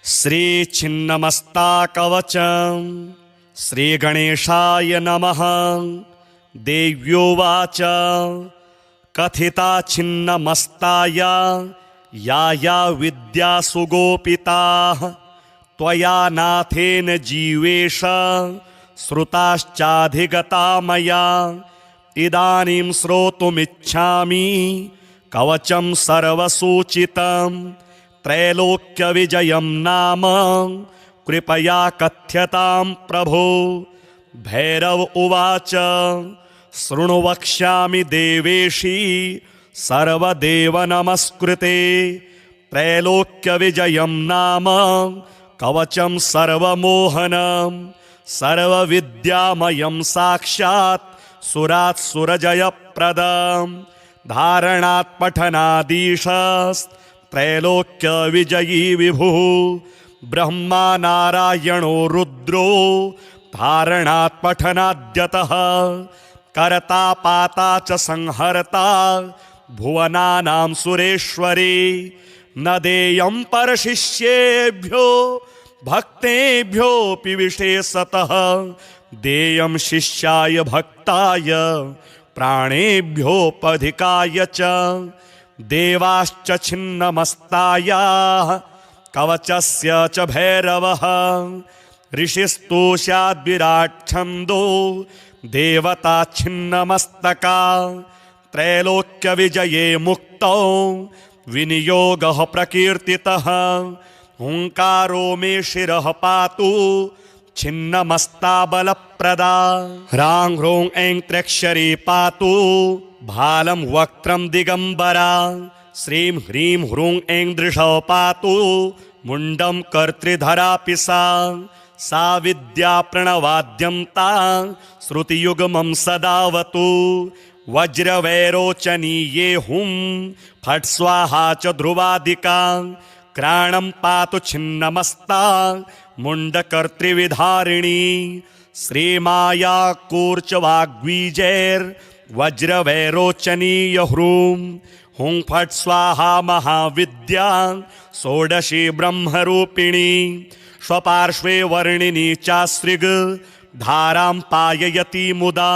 श्री छिन्नमस्ता कवचम श्री गणेशाय नमः। देव्योवाच कथिता छिन्नमस्ताया या विद्या सुगोपिताः त्वया नाथेन जीवेश श्रुताश्चाधिगता मया। इदानीं श्रोतुमिच्छामि कवचं सर्वसूचितं त्रैलोक्यविजयं नाम कृपया कथ्यतां प्रभो। भैरव उवाच शृणु वक्ष्यामि देवेशी सर्वदेव नमस्कृते। त्रैलोक्यविजयं नाम कवचं सर्वमोहनं सर्वविद्यामयं साक्षात् सुरात् सुरजयप्रदं। धारणात् पठनादीशस्त्रैलोक्य विजयी विभुः ब्रह्मा नारायणो रुद्रो धारणात् पठनाद्यतः। कर्ता पाता च संहर्ता भुवनानां सुरेश्वरी। न देयं परशिष्येभ्यो भक्तेभ्योऽपि विशेषतः देयं शिष्याय भक्ताय प्राणेभ्योऽपधिकाय च। देवाश्च छिन्नमस्तायाः कवचस्य च भैरवः। ऋषिस्तोषाद्विराट् छन्दो देवता छिन्नमस्तका। त्रैलोक्यविजये मुक्तौ विनियोगः प्रकीर्तितः। हुंकारो मे शिरः पातु छिन्नमस्ता बलप्रदा। ह्रां ह्रूं ऐं त्र्यक्षरी पातु भालं वक्त्रं दिगंबरा। श्रीं ह्रीं ह्रूं ऐं दृशौ पातु मुंडं कर्तृधरापि सा विद्या प्रणवाद्यन्ता श्रुतियुग्मं सदावतु। वज्रवैरोचनीये हुं फट् स्वाहा च ध्रुवादिका। क्राणं पातु छिन्नमस्ता मुंडकर्तृविधारिणी। श्रीमाया कूर्चवाग्वीजैर्वज्रवैरोचनीय ह्रूं हुं फट् स्वाहा महाविद्या षोडशी ब्रह्मरूपिणी। स्वपार्श्वे वर्णिनी चाश्रिग धारां पाययति मुदा।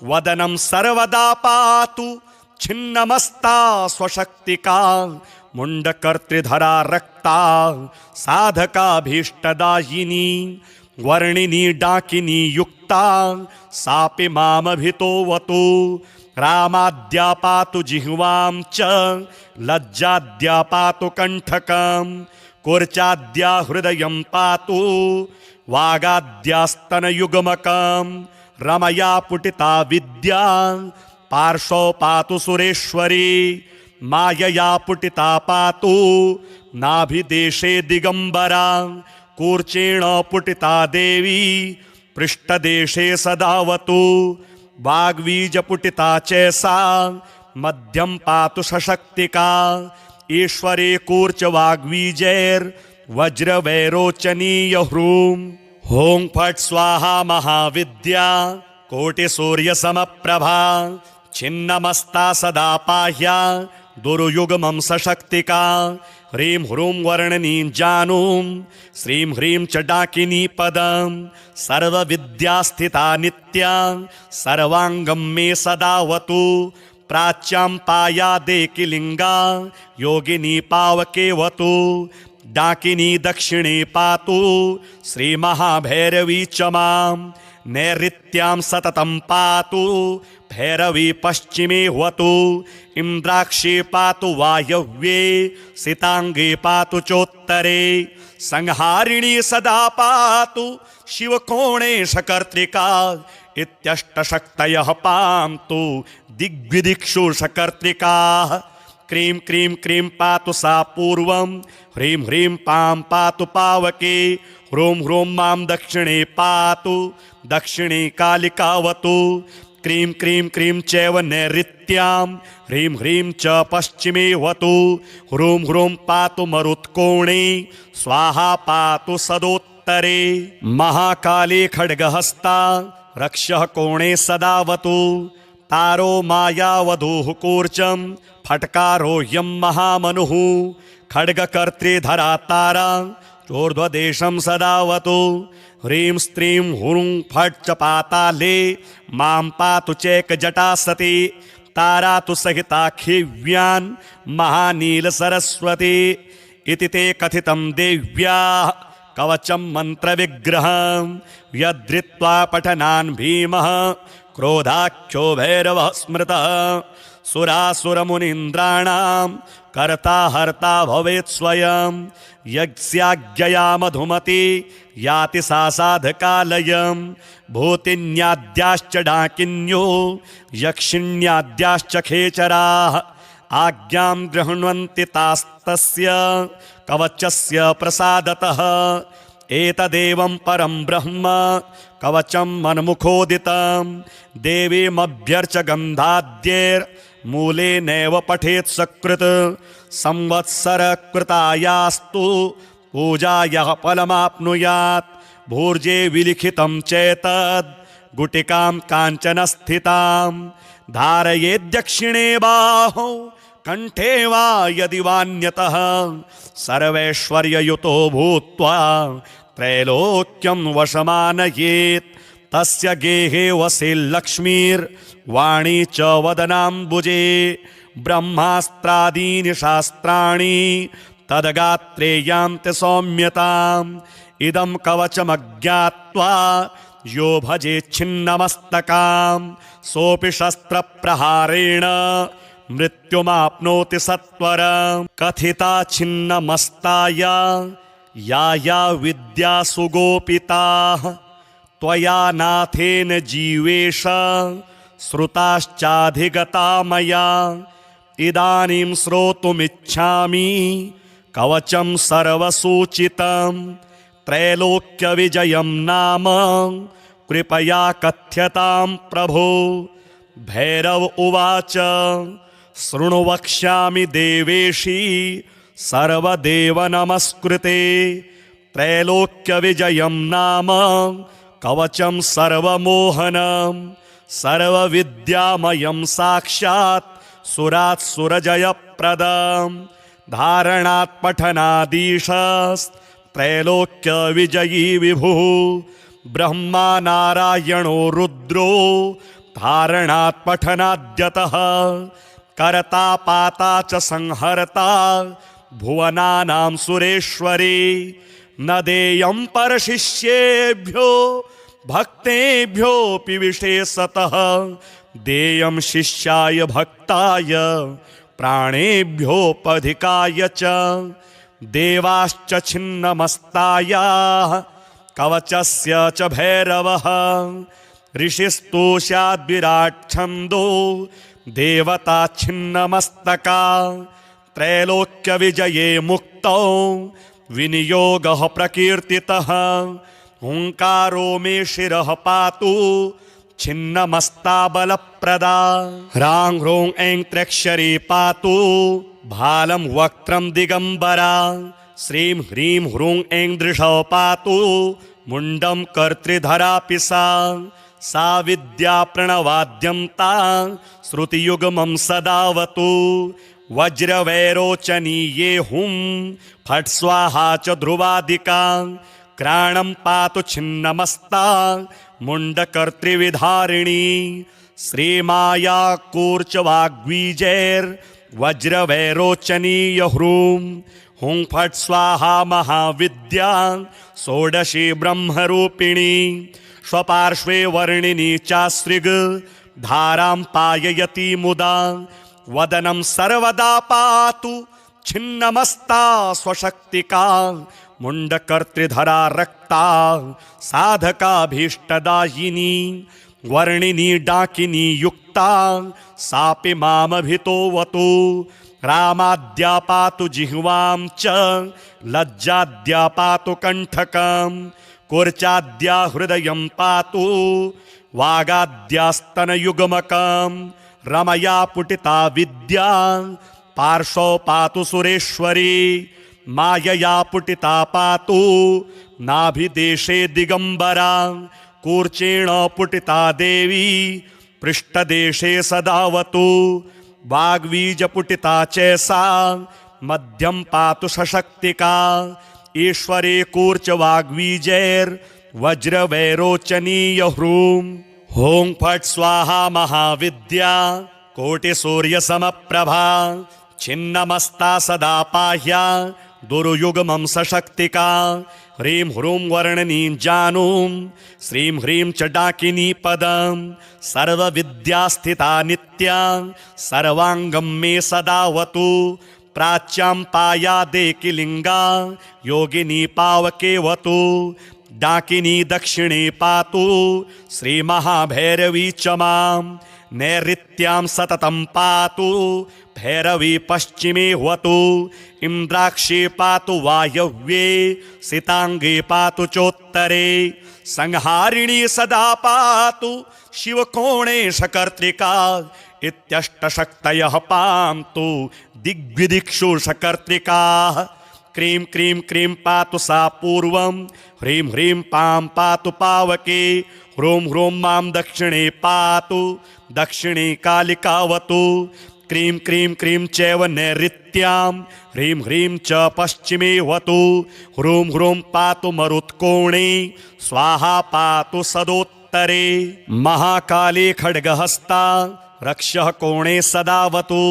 वदनं सर्वदा पातु छिन्नमस्ता स्वशक्तिका। मुंडकर्तृधरा रक्ता साधकाभीष्टदायिनी। वर्णिनी डाकिनी युक्ता सापि मामभितोऽवतु। रामाद्या पातु जिह्वां च लज्जाद्या पातु कण्ठकं। कूर्चाद्या हृदयं पातु वागाद्यास्तनयुग्मकं। रमया पुटिता विद्या पार्श्वौ पातु सुरेश्वरी। मायया पुटिता पातु नाभिदेशे दिगंबरा। कूर्चेण पुटिता देवी पृष्ठदेशे सदावतु। वाग्वीजपुटिता चैसा मध्यं पातु सशक्तिका। ईश्वरे कूर्च वाग्वीजैर्वज्रवैरोचनीय ह्रूं हुं फट् स्वाहा महाविद्या कोटिसूर्यसमप्रभा। छिन्नमस्ता सदा पाह्या दुर्युग्मं सशक्तिका। ह्रीं ह्रूं वर्णनीं जानूं श्रीं ह्रीं च डाकिनी पदं। सर्वविद्यास्थिता नित्या सर्वांगं मे सदावतु। प्राच्यां पायादेकिलिङ्गा योगिनी पावकेवतु। डाकिनी दक्षिणे पातु श्रीमहाभैरवी च मां। नैऋत्यां सततं पातु भैरवी पश्चिमे वतु। इन्द्राक्षी पातु वायव्ये सितांगे पातु चोत्तरे। संहारिणी सदा पातु शिवकोणे सकर्त्रिका। इत्यष्टशक्तयः पान्तु दिग्विदिक्षु सकर्त्रिकाः। क्रीं क्रीं क्रीं पातु सा पूर्वं ह्रीं ह्रीं पां पातु पावके। ह्रूं ह्रूं मां दक्षिणे पातु दक्षिणे कालिकावतु। क्रीं क्रीं क्रीं चैव नैऋत्यां ह्रीं ह्रीं च पश्चिमे वतु। ह्रूं ह्रूं पातु मरुत्कोणे स्वाहा पातु सदोत्तरे। महाकाली खड्गहस्ता रक्षः कोणे सदावतु। तारो मायावधूः कूर्चं फट्कारो यं महामनुः। खड्गकर्त्री धरा तारा चोर्ध्वदेशं सदावतु ह्रीं स्त्रीं हुं फट् च पाताले मां पातु चैकजटा सती तारा तु सहिताखिव्यान् महानीलसरस्वती इति ते कथितं देव्याः कवचं मन्त्रविग्रहं यद्धृत्वा पठनान् भीमः क्रोधाख्यो भैरवः स्मृतः सुरासुरमुनीन्द्राणां कर्ता हर्ता भवेत् स्वयं यज्ञाज्ञया मधुमती याति सा साधकालयं भूतिन्याद्याश्च डाकिन्यो यक्षिण्याद्याश्च खेचराः आज्ञां गृह्णन्ति तास्तस्य कवचस्य प्रसादतः एतदेवं परं ब्रह्म कवचं मन्मुखोदितं देवीमभ्यर्च गन्धाद्यैर्मूले नैव पठेत् सकृत् संवत्सरकृतायास्तु पूजायाः फलमाप्नुयात् भूर्जे विलिखितं चेतद् गुटिकां काञ्चनस्थितां धारयेद्दक्षिणे बाहौ कण्ठे वा यदि वान्यतः सर्वैश्वर्ययुतो भूत्वा त्रैलोक्यं वशमानयेत् तस्य गेहे वसेल्लक्ष्मीर्वाणी च वदनाम्बुजे ब्रह्मास्त्रादीनि शास्त्राणि तद्गात्रे यान्ति सौम्यताम् इदं कवचमज्ञात्वा यो भजेच्छिन्नमस्तकां सोऽपि शस्त्रप्रहारेण मृत्युमाप्नोति सत्वरं कथिता छिन्नमस्ताया या विद्या सुगोपिताः त्वया नाथेन जीवेश श्रुताश्चाधिगता मया इदानीं श्रोतुमिच्छामि कवचं सर्वसूचितं त्रैलोक्यविजयं नाम कृपया कथ्यतां प्रभो। भैरव उवाच शृणु वक्ष्यामि देवेशी सर्वदेव नमस्कृते त्रैलोक्यविजयं नाम कवचं सर्वमोहनं सर्वविद्यामयं साक्षात् सुरात् सुरजयप्रदं धारणात् पठनादीशस्त्रैलोक्यविजयी विभुः ब्रह्मा नारायणो रुद्रो धारणात् पठनाद्यतः कर्ता पाता च संहर्ता भुवनानां सुरेश्वरी न देयं परशिष्येभ्यो भक्तेभ्योऽपि विशेषतः देयं शिष्याय भक्ताय प्राणेभ्योऽपधिकाय च देवाश्च छिन्नमस्तायाः कवचस्य च भैरवः ऋषिस्तोषाद्विराट् छन्दो देवता छिन्नमस्तका त्रैलोक्यविजये मुक्तौ विनियोगः प्रकीर्तितः हुंकारो मे शिरः पातु छिन्नमस्ता बलप्रदा ह्रां ह्रूं ऐं त्र्यक्षरी पातु भालं वक्त्रं दिगंबरा श्रीं ह्रीं ह्रूं ऐं दृशौ पातु मुंडं कर्तृधरापि सा विद्या प्रणवाद्यन्ता श्रुतियुग्मं सदावतु वज्रवैरोचनीये हुं फट् स्वाहा च ध्रुवादिका क्राणं पातु छिन्नमस्ता मुण्डकर्तृविधारिणी श्रीमाया कूर्च वाग्वीजैर्वज्रवैरोचनीय ह्रूं हुं फट् स्वाहा महाविद्या षोडशी ब्रह्मरूपिणी स्वपार्श्वे वर्णिनी चासृग धारां पाययति मुदा वदनं सर्वदा पातु छिन्नमस्ता स्वशक्तिका मुण्डकर्तृधरा रक्ता साधकाभीष्टदायिनी वर्णिनी डाकिनी युक्ता सापि मामभितोऽवतु रामाद्या पातु जिह्वां च लज्जाद्या पातु कण्ठकं कुर्चाद्या हृदयं पातु वागाद्यास्तनयुग्मकं रमया पुटिता विद्या पार्श्वौ पातु सुरेश्वरी मायया पुटिता पातु नाभिदेशे दिगंबरा कूर्चेण पुटिता देवी पृष्ठदेशे सदावतु वाग्वीज पुटिता चैसा मध्यं पातु सशक्तिका ईश्वरे कूर्च वाग्वीजैर्वज्रवैरोचनीय ह्रूं हों फट् स्वाहा महाविद्या कोटिसूर्यसमप्रभा छिन्नमस्ता सदा पाह्या दुर्युग्मं सशक्तिका ह्रीं ह्रूं वर्णनीं जानूं श्रीं ह्रीं च डाकिनी पदं सर्वविद्यास्थिता नित्या सर्वाङ्गं मे सदावतु प्राच्यां पायादेकिलिङ्गा योगिनी पावकेवतु डाकिनी दक्षिणे पातु श्रीमहाभैरवी च मां नैऋत्यां सततं पातु भैरवी पश्चिमे वतु इन्द्राक्षी पातु वायव्ये सिताङ्गे पातु चोत्तरे संहारिणी सदा पातु शिवकोणे शकर्त्रिका इत्यष्टशक्तयः पान्तु दिग्विदिक्षु शकर्त्रिकाः क्रीं क्रीं क्रीं पातु सा पूर्वं ह्रीं ह्रीं पां पातु पावके ह्रूं ह्रूं मां दक्षिणे पातु दक्षिणे कालिकावतु क्रीं क्रीं क्रीं चैव नैऋत्यां ह्रीं ह्रीं च पश्चिमे वतु ह्रूं ह्रूं पातु मरुत्कोणे स्वाहा पातु सदोत्तरे महाकाली खड्गहस्ता रक्षः कोणे सदावतु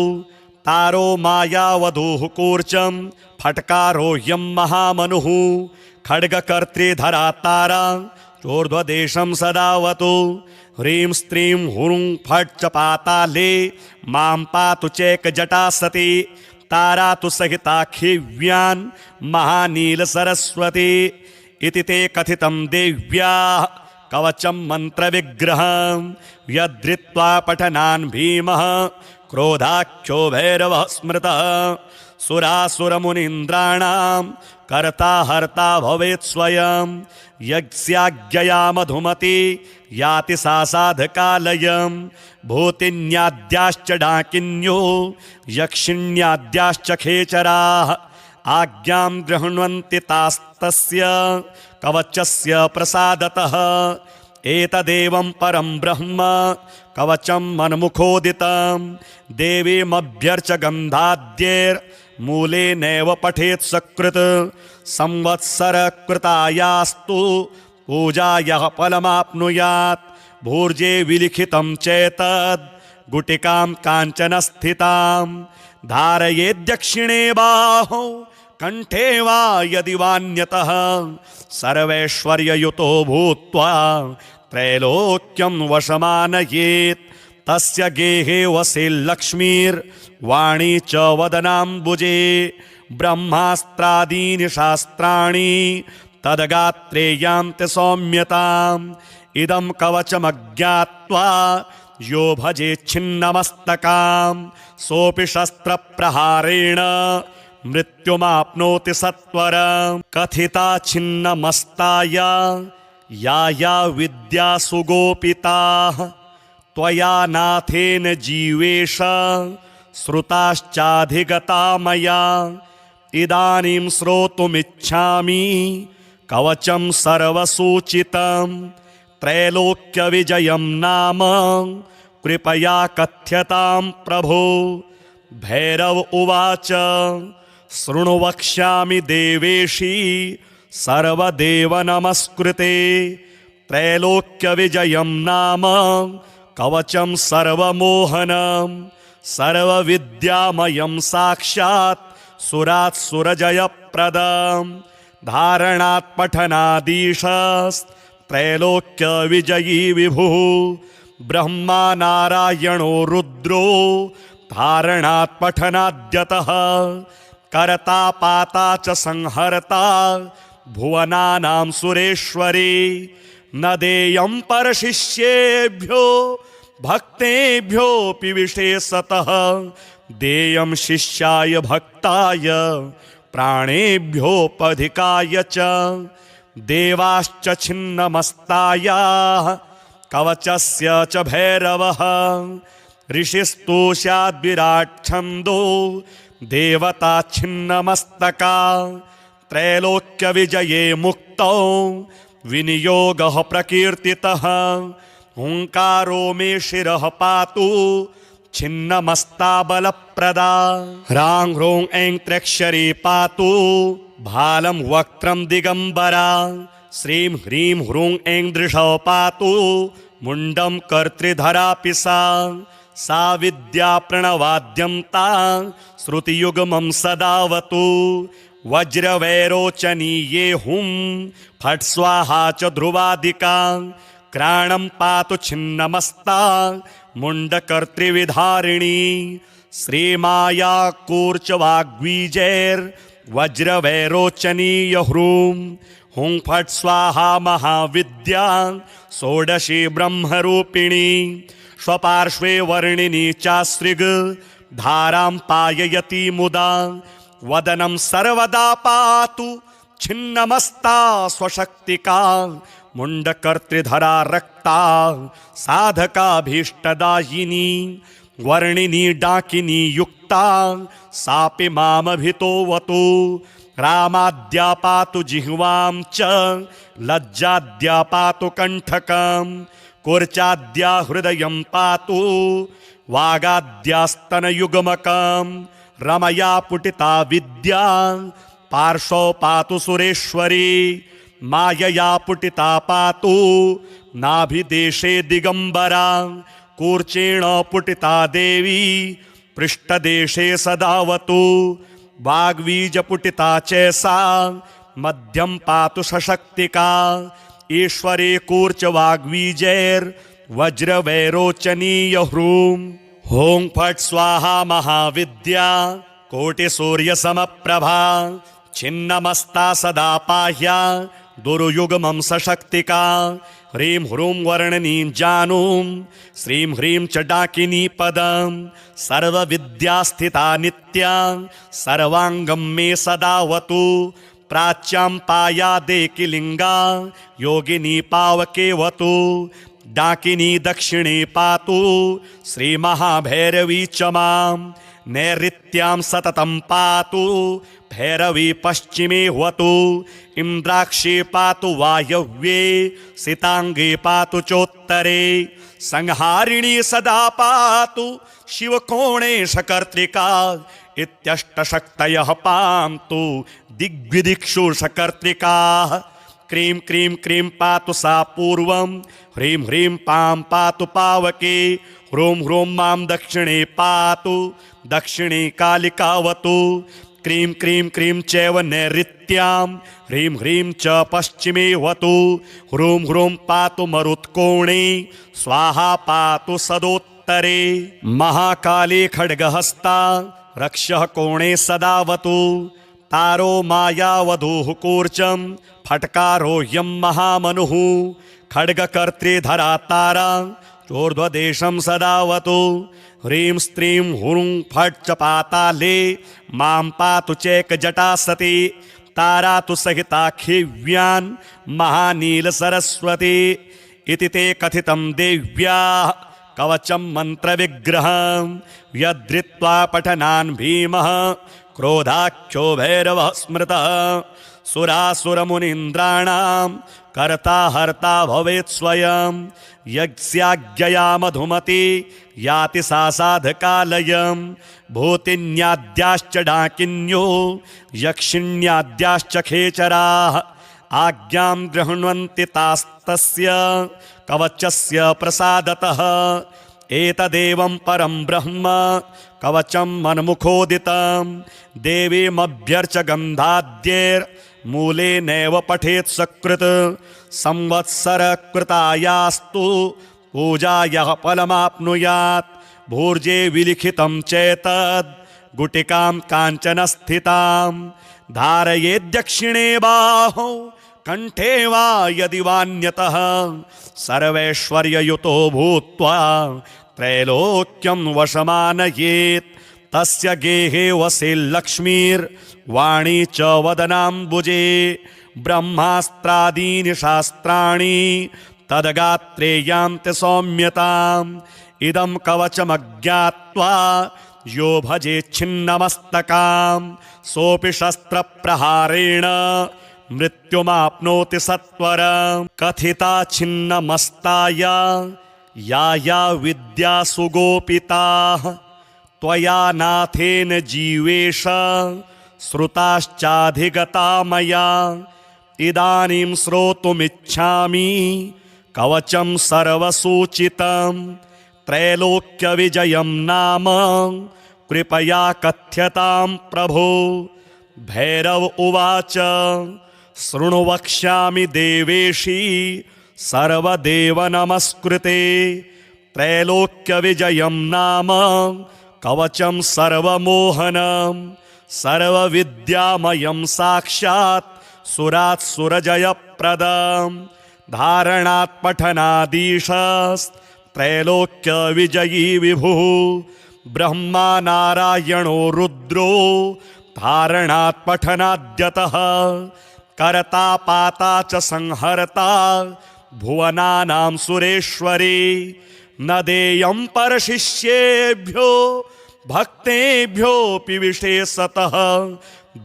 तारो मायावधूः कूर्चं फट्कारो यं महामनुः खड्गकर्त्रीधरा तारा चोर्ध्वदेशं सदावतु ह्रीं स्त्रीं हुं फट् च पाताले मां पातु चैकजटा सती तारा तु सहिताखिव्यान् महानीलसरस्वती इति ते कथितं देव्याः कवचं मन्त्रविग्रहं यद्धृत्वा पठनान् भीमः क्रोधाख्यो भैरवः स्मृतः सुरासुरमुनीन्द्राणां कर्ता हर्ता भवेत् स्वयं यज्ञाज्ञया मधुमती याति सा साधकालयं भूतिन्याद्याश्च डाकिन्यो यक्षिण्याद्याश्च खेचराः आज्ञां गृह्णन्ति तास्तस्य कवचस्य प्रसादतः एतदेवं परं ब्रह्म कवचं मन्मुखोदितं देवीमभ्यर्च गन्धाद्यैर्मूले नैव पठेत् सकृत् संवत्सरकृतायास्तु पूजायाः फलमाप्नुयात् भूर्जे विलिखितं चैतद् गुटिकां काञ्चनस्थितां धारयेद्दक्षिणे बाहौ कण्ठे वा यदि वान्यतः सर्वैश्वर्ययुतो भूत्वा त्रैलोक्यं वशमानयेत् तस्य गेहे वसेल्लक्ष्मीर्वाणी च वदनाम्बुजे ब्रह्मास्त्रादीनि शास्त्राणि तद्गात्रे यान्ति सौम्यताम् इदं कवचमज्ञात्वा यो भजेच्छिन्नमस्तकां सोऽपि शस्त्रप्रहारेण मृत्युमाप्नोति सत्वरं कथिता छिन्नमस्ताया या विद्या सुगोपिताः त्वया नाथेन जीवेश श्रुताश्चाधिगता मया इदानीं श्रोतुमिच्छामि कवचं सर्वसूचितं त्रैलोक्यविजयं नाम कृपया कथ्यतां प्रभो भैरव उवाच शृणु वक्ष्यामि देवेशी सर्वदेव नमस्कृते त्रैलोक्यविजयं नाम कवचं सर्वमोहनं सर्वविद्यामयं साक्षात् सुरात् सुरजयप्रदं धारणात् पठनादीशस्त्रैलोक्यविजयी विभुः ब्रह्मा नारायणो रुद्रो धारणात् पठनाद्यतः कर्ता पाता च संहर्ता भुवनानां सुरेश्वरी न देयं परशिष्येभ्यो भक्तेभ्योऽपि विशेषतः देयं शिष्याय भक्ताय प्राणेभ्योऽपधिकाय च देवाश्च छिन्नमस्तायाः कवचस्य च भैरवः ऋषिस्तोषाद्विराट् छन्दो देवता छिन्नमस्तका त्रैलोक्यविजये मुक्तौ विनियोगः प्रकीर्तितः हुङ्कारो मे शिरः पातु छिन्नमस्ता बलप्रदा ह्रां ह्रूं ऐं त्र्यक्षरी पातु भालं वक्त्रं दिगंबरा श्रीं ह्रीं ह्रूं ऐं दृशौ पातु मुंडं कर्तृधरापि सा विद्या प्रणवाद्यं ता श्रुतियुग्मं सदावतु वज्रवैरोचनीये हुं फट् स्वाहा च ध्रुवादिका क्राणं पातु छिन्नमस्ता मुंडकर्तृविधारिणी श्रीमाया कूर्च वाग्वीजैर्वज्रवैरोचनीय ह्रूं हुं फट् स्वाहा महाविद्या षोडशी ब्रह्मरूपिणी स्वपार्श्वे वर्णिनी चाश्रिग धारां पाययति मुदा वदनं सर्वदा पातु छिन्नमस्ता स्वशक्तिका मुंडकर्तृधरा रक्ता साधकाभीष्टदायिनी वर्णिनी डाकिनी युक्ता सापि मामभितोऽवतु रामाद्या पातु जिह्वां च लज्जाद्या पातु कण्ठकं कूर्चाद्या हृदयं पातु वागाद्यास्तनयुग्मकं रमया पुटिता विद्या पार्श्वौ पातु सुरेश्वरी मायया पुटिता पातु नाभिदेशे दिगंबरा कूर्चेण पुटिता देवी पृष्ठदेशे सदावतु वाग्वीजपुटिता चैसा मध्यं पातु सशक्तिका ईश्वरे कूर्च वाग्वीजैर्वज्रवैरोचनीय ह्रूं हुं फट् स्वाहा महाविद्या कोटिसूर्यसमप्रभा छिन्नमस्ता सदा पाह्या दुर्युग्मं सशक्तिका ह्रीं ह्रूं वर्णनीं जानूं श्रीं ह्रीं च डाकिनी पदं सर्वविद्यास्थिता नित्या सर्वाङ्गं मे सदावतु प्राच्यां पायादेकिलिङ्गा योगिनी पावकेवतु डाकिनी दक्षिणे पातु श्रीमहाभैरवी च मां नैऋत्यां सततं पातु भैरवी पश्चिमे वतु इन्द्राक्षी पातु वायव्ये सितांगे पातु चोत्तरे संहारिणी सदा पातु शिवकोणे शकर्त्रिका इत्यष्टशक्तयः पान्तु दिग्विदिक्षु शकर्त्रिकाः क्रीं क्रीं क्रीं पातु सा पूर्वं ह्रीं ह्रीं पां पातु पावके ह्रूं ह्रूं मां दक्षिणे पातु दक्षिणे कालिकावतु क्रीं क्रीं क्रीं चैव नैऋत्यां ह्रीं ह्रीं च पश्चिमे वतु ह्रूं ह्रूं पातु मरुत्कोणे स्वाहा पातु सदोत्तरे महाकाली खड्गहस्ता रक्षः कोणे सदावतु तारो मायावधूः कूर्चं फट्कारो यं महामनुः खड्गकर्त्रीधरा तारा चोर्ध्वदेशं सदावतु ह्रीं स्त्रीं हुं फट् च पाताले मां पातु चैकजटा सती तारा तु सहिता खिव्यान् महानीलसरस्वती इति ते कथितं देव्याः कवचं मन्त्रविग्रहं यद्धृत्वा पठनान् भीमः क्रोधाख्यो भैरवः स्मृतः सुरासुरमुनीन्द्राणां कर्ता हर्ता भवेत् स्वयं यज्ञाज्ञया मधुमती याति सा साधकालयं भूतिन्याद्याश्च डाकिन्यो यक्षिण्याद्याश्च खेचराः आज्ञां गृह्णन्ति तास्तस्य कवचस्य प्रसादतः एतदेवं परं ब्रह्म कवचं मन्मुखोदितं देवीमभ्यर्च गन्धाद्यैर्मूले नैव पठेत् सकृत् संवत्सरकृतायास्तु पूजायाः फलमाप्नुयात् भूर्जे विलिखितं चैतद् गुटिकां काञ्चनस्थितां धारयेद्दक्षिणे बाहौ कंठे वा यदि वान्यतः सर्वैश्वर्ययुतो भूत्वा त्रैलोक्यं वशमानयेत् तस्य गेहे वसे लक्ष्मीर्वाणी च वदनाम्बुजे ब्रह्मास्त्रादीनि शास्त्राणि तद्गात्रे यान्ति सौम्यताम् इदं कवचमज्ञात्वा यो भजेच्छिन्नमस्तकां सोऽपि शस्त्रप्रहारेण मृत्युमाप्नोति सत्वरं कथिता छिन्नमस्ताया या विद्या सुगोपिता त्वया नाथेन जीवेश श्रुताश्चाधिगता मया इदानीं श्रोतुमिच्छामि कवचं सर्वसूचितं त्रैलोक्यविजयं नाम कृपया कथ्यतां प्रभो। भैरव उवाच शृणु वक्ष्यामि देवेशी सर्वदेव नमस्कृते त्रैलोक्यविजयं नाम कवचं सर्वमोहनं सर्वविद्यामयं साक्षात् सुरात् सुरजयप्रदं धारणात् पठनादीशस्त्रैलोक्यविजयी विभुः ब्रह्मा नारायणो रुद्रो धारणात् पठनाद्यतः कर्ता पाता च संहर्ता भुवनानां सुरेश्वरी न देयं परशिष्येभ्यो भक्तेभ्योऽपि विशेषतः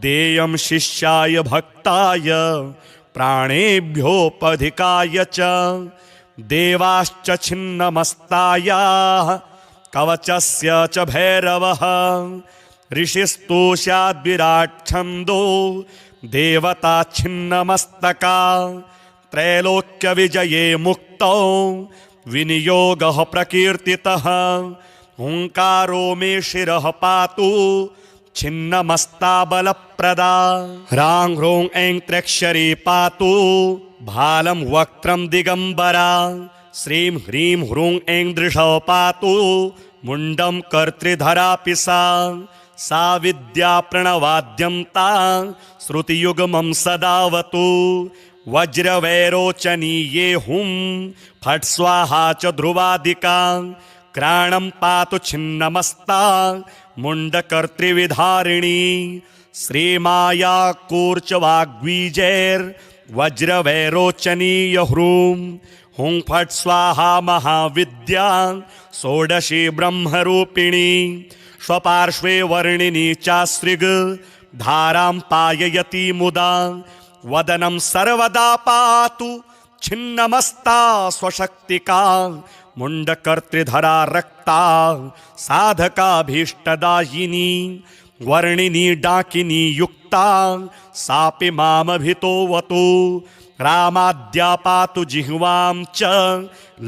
देयं शिष्याय भक्ताय प्राणेभ्योऽपधिकाय च देवाश्च छिन्नमस्तायाः कवचस्य च भैरवः ऋषिस्तोषाद्विराट्छन्दो देवता छिन्नमस्तका त्रैलोक्यविजये मुक्तौ विनियोगः प्रकीर्तितः हुंकारो मे शिरः पातु छिन्नमस्ता बलप्रदा ह्रां ह्रूं ऐं त्र्यक्षरी पातु भालं वक्त्रं दिगंबरा श्रीं ह्रीं ह्रूं ऐं दृशौ पातु मुंडं कर्तृधरापि सा विद्या प्रणवाद्यं ता श्रुतियुग्मं सदावतु वज्रवैरोचनीये हुं फट् स्वाहा च ध्रुवादिका क्राणं पातु छिन्नमस्ता मुंडकर्तृविधारिणी श्रीमाया कूर्चवाग्वीजैर्वज्रवैरोचनीय ह्रूं हुं फट् स्वाहा महाविद्या षोडशी ब्रह्मरूपिणी स्वपार्श्वे वर्णिनी चाश्रिग धारां पाययति मुदा वदनं सर्वदा पातु छिन्नमस्ता स्वशक्तिका मुंडकर्तृधरा रक्ता साधकाभीष्टदायिनी वर्णिनी डाकिनी युक्ता सापि मामभितोवतु रामाद्या पातु जिह्वां च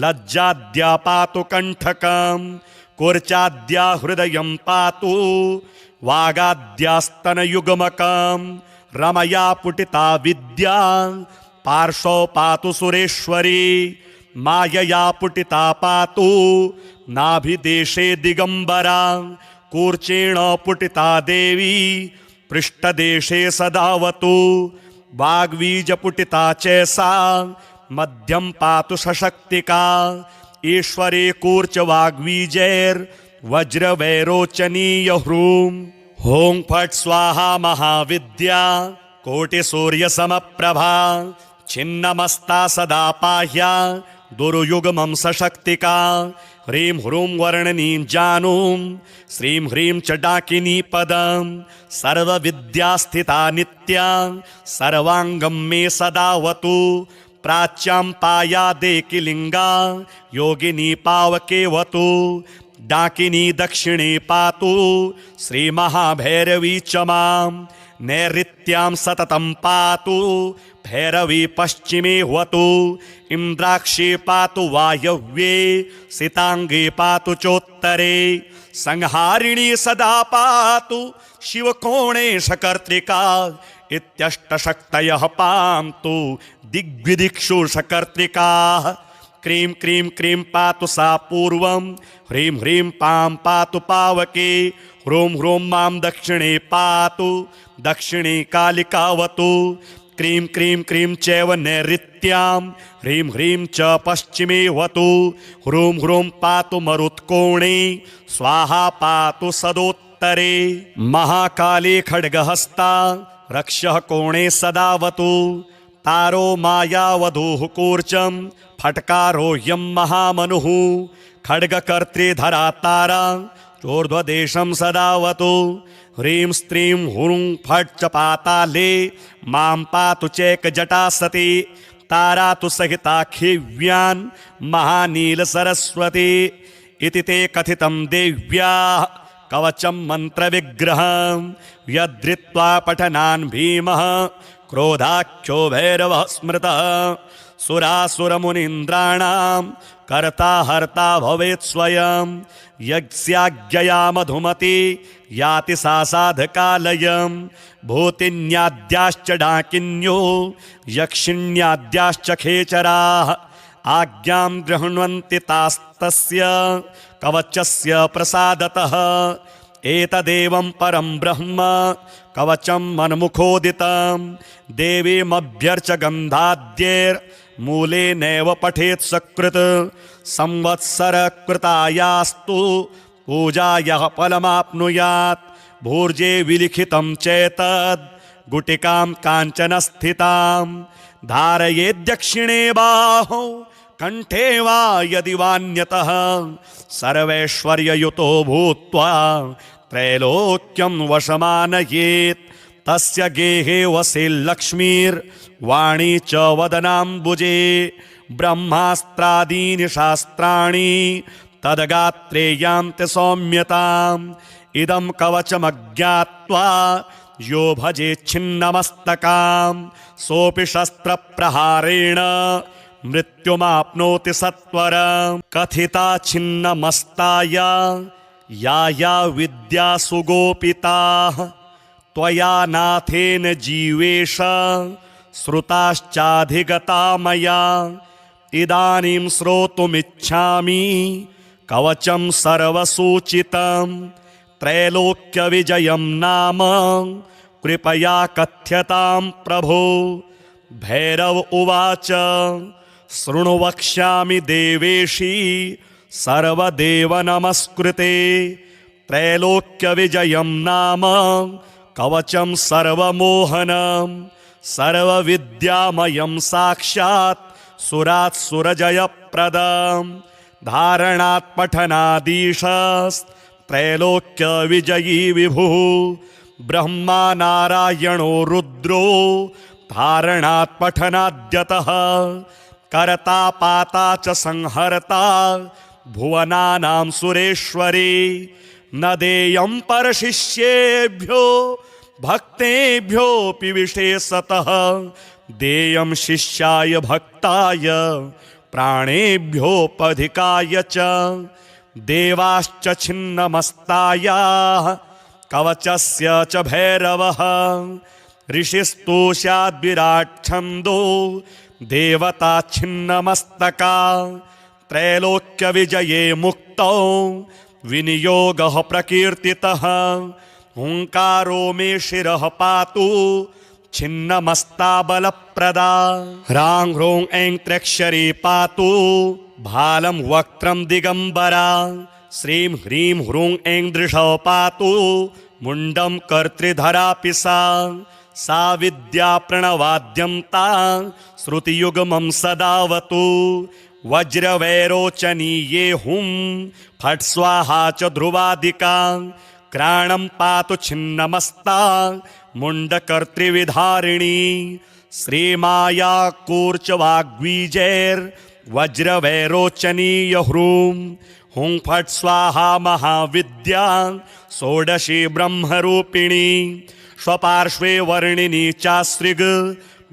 लज्जाद्या पातु कण्ठकं कुर्चाद्या हृदयं पातु वागाद्यास्तनयुग्मकं रमया पुटिता विद्या पार्श्वौ पातु सुरेश्वरी मायया पुटिता पातु नाभिदेशे दिगंबरा कूर्चेण पुटिता देवी पृष्ठदेशे सदावतु वाग्वीजपुटिता चैसा मध्यं पातु सशक्तिका ईश्वरे कूर्च वाग्वीजैर्वज्रवैरोचनीय ह्रूं हुं फट् स्वाहा महाविद्या कोटिसूर्यसमप्रभा छिन्नमस्ता सदा पाह्या दुर्युग्मं सशक्तिका ह्रीं ह्रूं वर्णनीं जानूं श्रीं ह्रीं च डाकिनी पदं सर्वविद्यास्थिता नित्या सर्वाङ्गं मे सदावतु प्राच्यां पायादेकिलिङ्गा योगिनी पावकेवतु डाकिनी दक्षिणे पातु श्रीमहाभैरवी च मां नैऋत्यां सततं पातु भैरवी पश्चिमे वतु इन्द्राक्षी पातु वायव्ये सितांगे पातु चोत्तरे संहारिणी सदा पातु शिवकोणे शकर्त्रिका इत्यष्टशक्तयः पान्तु दिग्विदिक्षु शकर्त्रिकाः क्रीं क्रीं क्रीं पातु सा पूर्वं ह्रीं ह्रीं पां पातु पावके ह्रूं ह्रूं मां दक्षिणे पातु दक्षिणे कालिकावतु क्रीं क्रीं क्रीं चैव नैऋत्यां ह्रीं ह्रीं च पश्चिमे वतु ह्रूं ह्रूं पातु मरुत्कोणे स्वाहा पातु सदोत्तरे महाकाली खड्गहस्ता रक्षः कोणे सदावतु तारो मायावधूः कूर्चं फट्कारो यं महामनुः खड्गकर्त्रीधरा तारा चोर्ध्वदेशं सदावतु ह्रीं स्त्रीं हुं फट् च पाताले मां पातु चैकजटा सती तारा तु सहिता खिव्यान् महानीलसरस्वती इति ते कथितं देव्याः कवचं मन्त्रविग्रहं यद्धृत्वा पठनान् भीमः क्रोधाख्यो भैरवः स्मृतः सुरासुरमुनीन्द्राणां कर्ता हर्ता भवेत् स्वयं यज्ञाज्ञया मधुमती याति सा साधकालयं भूतिन्याद्याश्च डाकिन्यो यक्षिण्याद्याश्च खेचराः आज्ञां गृह्णन्ति तास्तस्य कवचस्य प्रसादतः एतदेवं परं ब्रह्म कवचं मन्मुखोदितं देवीमभ्यर्च गन्धाद्यैर्मूले नैव पठेत् सकृत् संवत्सरकृतायास्तु पूजायाः फलमाप्नुयात् भूर्जे विलिखितं चेतद् गुटिकां काञ्चनस्थितां धारयेद्दक्षिणे बाहौ कण्ठे वा यदि वान्यतः सर्वैश्वर्ययुतो भूत्वा त्रैलोक्यं वशमानयेत् तस्य गेहे वसेल्लक्ष्मीर्वाणी च वदनाम्बुजे ब्रह्मास्त्रादीनि शास्त्राणि तद्गात्रे यान्ति सौम्यताम् इदं कवचमज्ञात्वा यो भजेच्छिन्नमस्तकां सोऽपि शस्त्रप्रहारेण मृत्युमाप्नोति सत्वरं कथिता छिन्नमस्ताया या विद्या सुगोपिताः त्वया नाथेन जीवेश श्रुताश्चाधिगता मया इदानीं श्रोतुमिच्छामि कवचं सर्वसूचितं त्रैलोक्यविजयं नाम कृपया कथ्यतां प्रभो भैरव उवाच शृणु वक्ष्यामि देवेशी सर्वदेव नमस्कृते त्रैलोक्यविजयं नाम कवचं सर्वमोहनं सर्वविद्यामयं साक्षात् सुरात् सुरजयप्रदं धारणात् पठनादीशस्त्रैलोक्यविजयी विभुः ब्रह्मा नारायणो रुद्रो धारणात् पठनाद्यतः कर्ता पाता च संहर्ता भुवनानां सुरेश्वरी न देयं परशिष्येभ्यो भक्तेभ्योऽपि विशेषतः देयं शिष्याय भक्ताय प्राणेभ्योऽपधिकाय च देवाश्च छिन्नमस्तायाः कवचस्य च भैरवः ऋषिस्तोषाद्विराट् छन्दो देवता छिन्नमस्तका त्रैलोक्यविजये मुक्तौ विनियोगः प्रकीर्तितः हुङ्कारो मे शिरः पातु छिन्नमस्ता बलप्रदा ह्रां ह्रूं ऐं त्र्यक्षरी पातु भालं वक्त्रं दिगम्बरा श्रीं ह्रीं ह्रूं ऐं दृशौ पातु मुण्डं कर्तृधरापि सा विद्या प्रणवाद्यं ता श्रुतियुग्मं सदावतु वज्रवैरोचनीये हुं फट् स्वाहा च ध्रुवादिका क्राणं पातु छिन्नमस्ता मुण्डकर्तृविधारिणी श्रीमाया कूर्चवाग्वीजैर्वज्रवैरोचनीय ह्रूं हुं फट् स्वाहा महाविद्या षोडशी ब्रह्मरूपिणी स्वपार्श्वे वर्णिनी चाश्रिग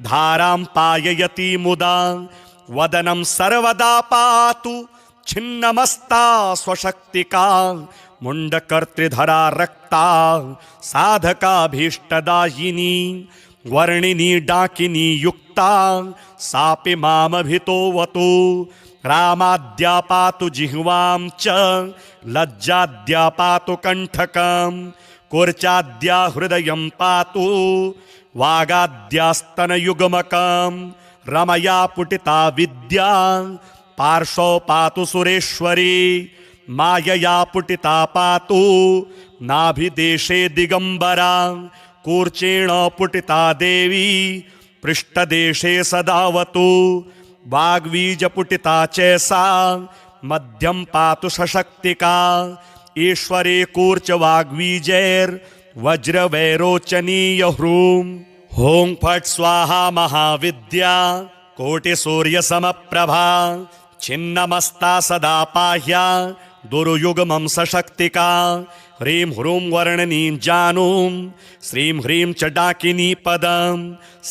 धारां पाययति मुदा वदनं सर्वदा पातु छिन्नमस्ता स्वशक्तिका मुण्डकर्तृधरा रक्ता साधकाभीष्टदायिनी वर्णिनी डाकिनी युक्ता सापि मामभितोऽवतु रामाद्या पातु जिह्वां च लज्जाद्या पातु कण्ठकं कूर्चाद्या हृदयं पातु वागाद्यास्तनयुग्मकं रमया पुटिता विद्या पार्श्वौ पातु सुरेश्वरी मायया पुटिता पातु नाभिदेशे दिगम्बरा कूर्चेण पुटिता देवी पृष्ठदेशे सदावतु वाग्वीजपुटिता चैसा मध्यं पातु सशक्तिका ईश्वरे कूर्च वाग्वीजैर्वज्रवैरोचनीय ह्रूं हुं फट् स्वाहा महाविद्या कोटिसूर्यसमप्रभा छिन्नमस्ता सदा पाह्या दुर्युग्मं सशक्तिका ह्रीं ह्रूं वर्णनीं जानूं श्रीं ह्रीं च डाकिनी पदं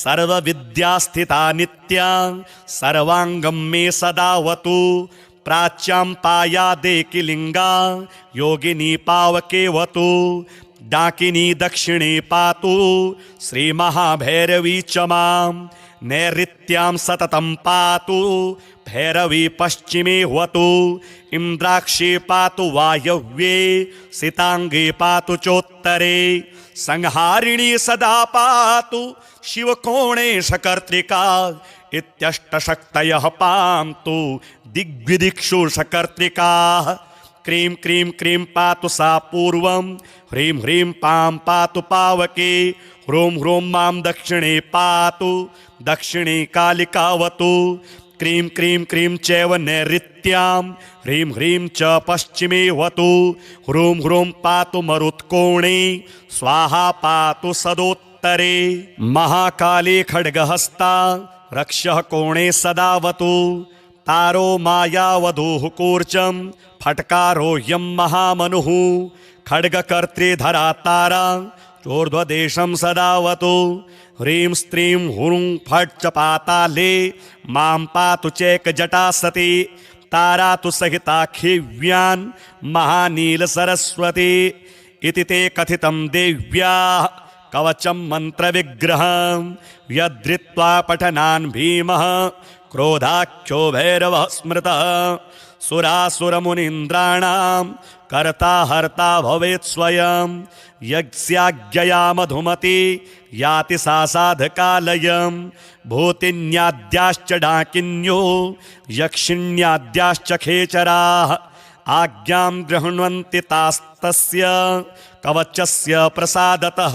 सर्वविद्यास्थिता नित्या सर्वाङ्गं मे सदावतु प्राच्यां पायादेकिलिङ्गा योगिनी पावकेवतु डाकिनी दक्षिणे पातु श्रीमहाभैरवी च मां नैऋत्यां सततं पातु भैरवी पश्चिमे वतु इन्द्राक्षी पातु वायव्ये सिताङ्गे पातु चोत्तरे संहारिणी सदा पातु शिवकोणे शकर्त्रिका इत्यष्टशक्तयः पान्तु दिग्विदिक्षु शकर्त्रिकाः क्रीं क्रीं क्रीं पातु सा पूर्वं ह्रीं ह्रीं पां पातु पावके ह्रूं ह्रूं मां दक्षिणे पातु दक्षिणे कालिकावतु क्रीं क्रीं क्रीं चैव नैऋत्यां ह्रीं ह्रीं च पश्चिमे वतु ह्रूं ह्रूं पातु मरुत्कोणे स्वाहा पातु सदोत्तरे महाकाली खड्गहस्ता रक्षः कोणे सदावतु तारो मायावधूः कूर्चं फट्कारो यं महामनुः खड्गकर्त्रीधरा तारा चोर्ध्वदेशं सदावतु ह्रीं स्त्रीं हुरुं फट् च पाताले मां पातु चैकजटा सती तारा तु सहिता खिव्यान् महानीलसरस्वती इति ते कथितं देव्याः कवचं मन्त्रविग्रहं यद्धृत्वा पठनान् भीमः क्रोधाख्यो भैरवः स्मृतः सुरासुरमुनीन्द्राणां कर्ता हर्ता भवेत् स्वयं यज्ञाज्ञया मधुमती याति सा साधकालयं भूतिन्याद्याश्च डाकिन्यो यक्षिण्याद्याश्च खेचराः आज्ञां गृह्णन्ति तास्तस्य कवचस्य प्रसादतः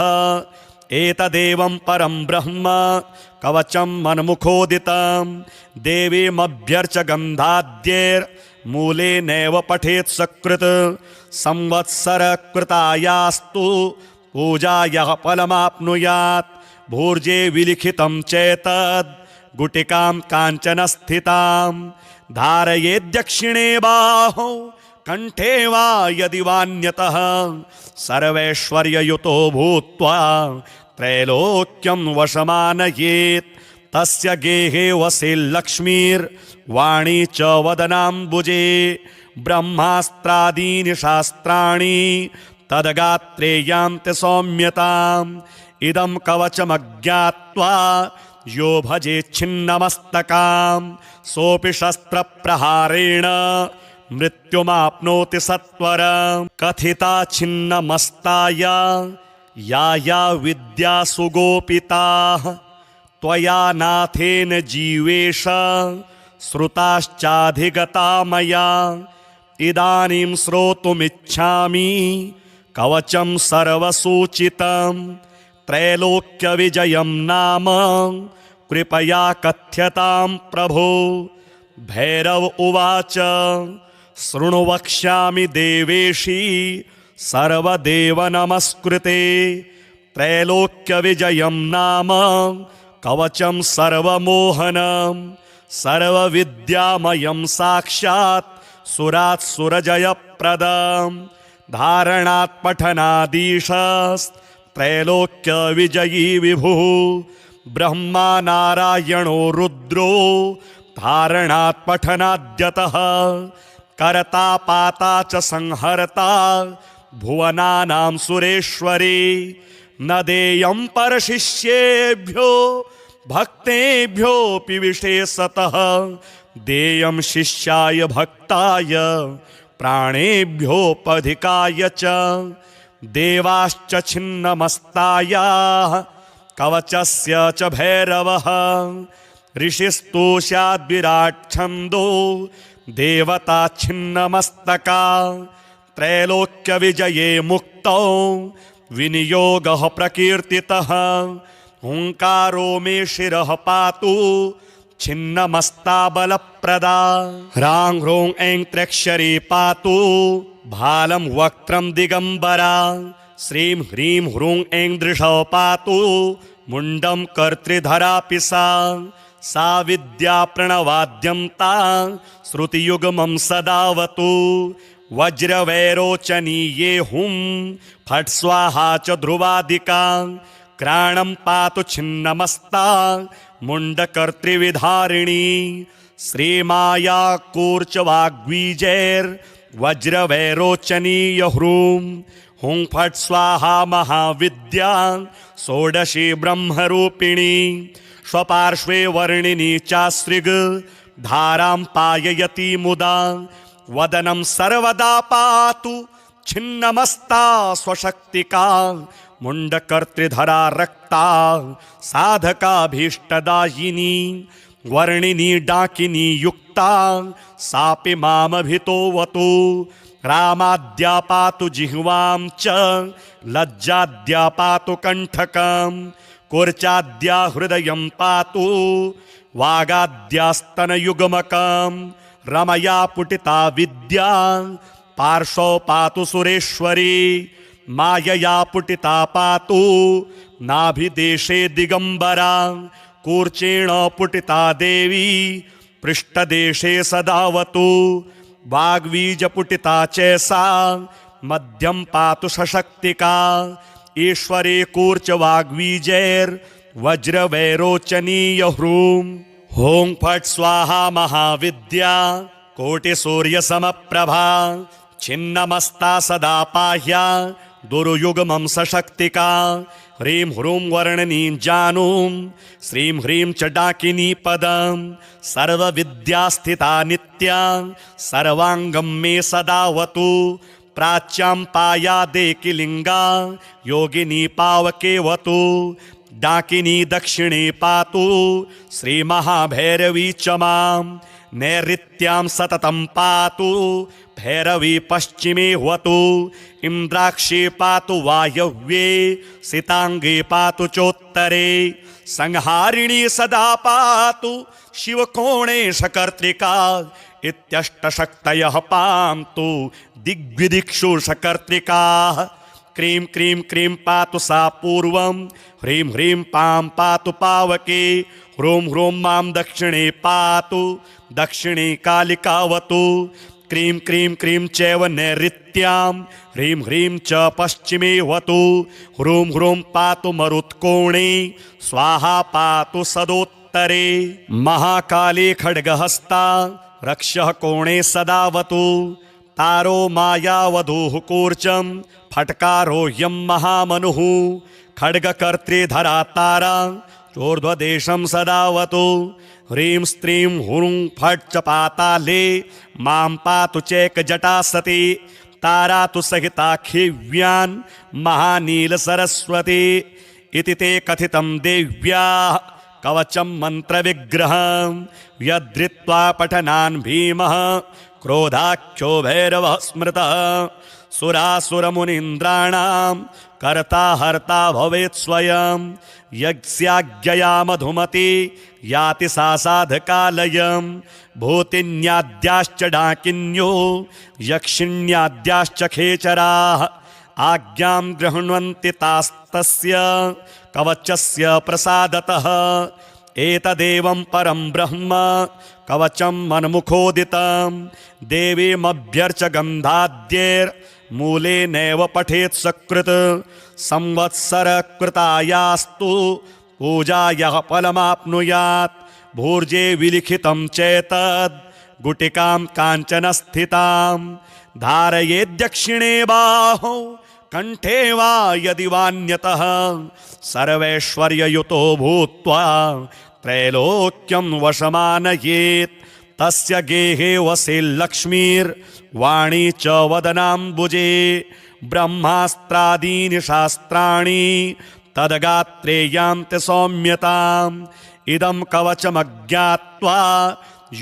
एतदेवं परं ब्रह्म कवचं मन्मुखोदितं देवीमभ्यर्च गन्धाद्यैर्मूले नैव पठेत् सकृत् संवत्सरकृतायास्तु पूजायाः फलमाप्नुयात् भूर्जे विलिखितं चैतद् गुटिकां काञ्चनस्थितां धारयेद्दक्षिणे बाहौ कण्ठे वा यदि वान्यतः सर्वैश्वर्ययुतो भूत्वा त्रैलोक्यं वशमानयेत् तस्य गेहे वसे लक्ष्मीर्वाणी च वदनाम्बुजे ब्रह्मास्त्रादीनि शास्त्राणि तद्गात्रे यान्ति सौम्यताम् इदं कवचमज्ञात्वा यो भजेच्छिन्नमस्तकां सोऽपि शस्त्रप्रहारेण मृत्युमाप्नोति सत्वरं कथिता छिन्नमस्ताया या विद्या सुगोपिताः त्वया नाथेन जीवेश श्रुताश्चाधिगता मया इदानीं श्रोतुमिच्छामि कवचं सर्वसूचितं त्रैलोक्यविजयं नाम कृपया कथ्यतां प्रभो भैरव उवाच शृणु वक्ष्यामि देवेशी सर्वदेव नमस्कृते त्रैलोक्यविजयं नाम कवचं सर्वमोहनं सर्वविद्यामयं साक्षात् सुरात् सुरजयप्रदं धारणात् पठनादीशस्त्रैलोक्यविजयी विभुः ब्रह्मा नारायणो रुद्रो धारणात् पठनाद्यतः कर्ता पाता च संहर्ता भुवनानां सुरेश्वरी न देयं परशिष्येभ्यो भक्तेभ्योऽपि विशेषतः देयं शिष्याय भक्ताय प्राणेभ्योऽपधिकाय च देवाश्च छिन्नमस्तायाः कवचस्य च भैरवः ऋषिस्तोषाद्विराट् छन्दो देवता छिन्नमस्तका त्रैलोक्यविजये मुक्तौ विनियोगः प्रकीर्तितः हुङ्कारो मे शिरः पातु छिन्नमस्ता बलप्रदा ह्रां ह्रूं ऐं त्र्यक्षरी पातु भालं वक्त्रं दिगम्बरा श्रीं ह्रीं ह्रूं ऐं दृशौ पातु मुण्डं कर्तृधरापि सा विद्या प्रणवाद्यं ता श्रुतियुग्मं सदावतु वज्रवैरोचनीये हुं फट् स्वाहा च ध्रुवादिका क्राणं पातु छिन्नमस्ता मुण्डकर्तृविधारिणी श्रीमाया कूर्च वाग्वीजैर्वज्रवैरोचनीय ह्रूं हुं फट् स्वाहा महाविद्या षोडशी ब्रह्मरूपिणी स्वपार्श्वे वर्णिनी चाश्रिग धारां पाययति मुदा वदनं सर्वदा पातु छिन्नमस्ता स्वशक्तिका मुण्डकर्तृधरा रक्ता साधकाभीष्टदायिनी वर्णिनी डाकिनी युक्ता सापि मामभितोऽवतु रामाद्या पातु जिह्वां च लज्जाद्या पातु कण्ठकं कुर्चाद्या हृदयं पातु वागाद्यास्तनयुग्मकं रमया पुटिता विद्या पार्श्वौ पातु सुरेश्वरी मायया पुटिता पातु नाभिदेशे दिगंबरा कूर्चेण पुटिता देवी पृष्ठदेशे सदावतु वाग्वीज पुटिता चैसा मध्यम पातु सशक्तिका ईश्वरे कूर्च वाग्वीजैर्वज्रवैरोचनीय ह्रूं हुं फट् स्वाहा महाविद्या कोटिसूर्यसमप्रभा छिन्नमस्ता सदा पाह्या दुर्युग्मं सशक्तिका ह्रीं ह्रूं वर्णनीं जानूं श्रीं ह्रीं च डाकिनी पदं सर्वविद्यास्थिता नित्या सर्वाङ्गं मे सदावतु प्राच्यां पायादेकिलिङ्गा योगिनी पावकेवतु डाकिनी दक्षिणे पातु श्रीमहाभैरवी च मां नैऋत्यां सततं पातु भैरवी पश्चिमे वतु इन्द्राक्षी पातु वायव्ये सिताङ्गे पातु चोत्तरे संहारिणी सदा पातु शिवकोणे शकर्त्रिका इत्यष्टशक्तयः पान्तु दिग्विदिक्षु शकर्त्रिकाः क्रीं क्रीं क्रीं पातु सा पूर्वं ह्रीं ह्रीं पां पातु पावके ह्रूं ह्रूं मां दक्षिणे पातु दक्षिणे कालिकावतु क्रीं क्रीं क्रीं चैव नैऋत्यां ह्रीं ह्रीं च पश्चिमे वतु ह्रूं ह्रूं पातु मरुत्कोणे स्वाहा पातु सदोत्तरे महाकाली खड्गहस्ता रक्षः कोणे सदावतु तारो मायावधूः कूर्चं फट्कारो यं महामनुः खड्गकर्त्रीधरा तारा चोर्ध्वदेशं सदावतु ह्रीं स्त्रीं हुं फट् च पाताले मां पातु चैकजटा सती तारा तु सहिता खिव्यान् महानीलसरस्वती इति ते कथितं देव्याः कवचं मन्त्रविग्रहं यद्धृत्वा पठनान् भीमः क्रोधाख्यो भैरवः स्मृतः सुरासुरमुनीन्द्राणां कर्ता हर्ता भवेत् स्वयं यज्ञाज्ञया मधुमती याति सा साधकालयं भूतिन्याद्याश्च डाकिन्यो यक्षिण्याद्याश्च खेचराः आज्ञां गृह्णन्ति तास्तस्य कवचस्य प्रसादतः एतदेवं परं ब्रह्म कवचं मन्मुखोदितं देवीमभ्यर्च गन्धाद्यैर्मूले नैव पठेत् सकृत् संवत्सरकृतायास्तु पूजायाः फलमाप्नुयात् भूर्जे विलिखितं चेतद् गुटिकां काञ्चनस्थितां धारयेद्दक्षिणे बाहौ कण्ठे वा यदि वान्यतः सर्वैश्वर्ययुतो भूत्वा त्रैलोक्यं वशमानयेत् तस्य गेहे वसेल्लक्ष्मीर्वाणी च वदनाम्बुजे ब्रह्मास्त्रादीनि शास्त्राणि तद्गात्रे यान्ति सौम्यताम् इदं कवचमज्ञात्वा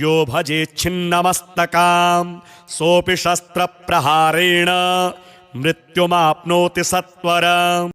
यो भजेच्छिन्नमस्तकां सोऽपि शस्त्रप्रहारेण मृत्युमाप्नोति सत्वरम्।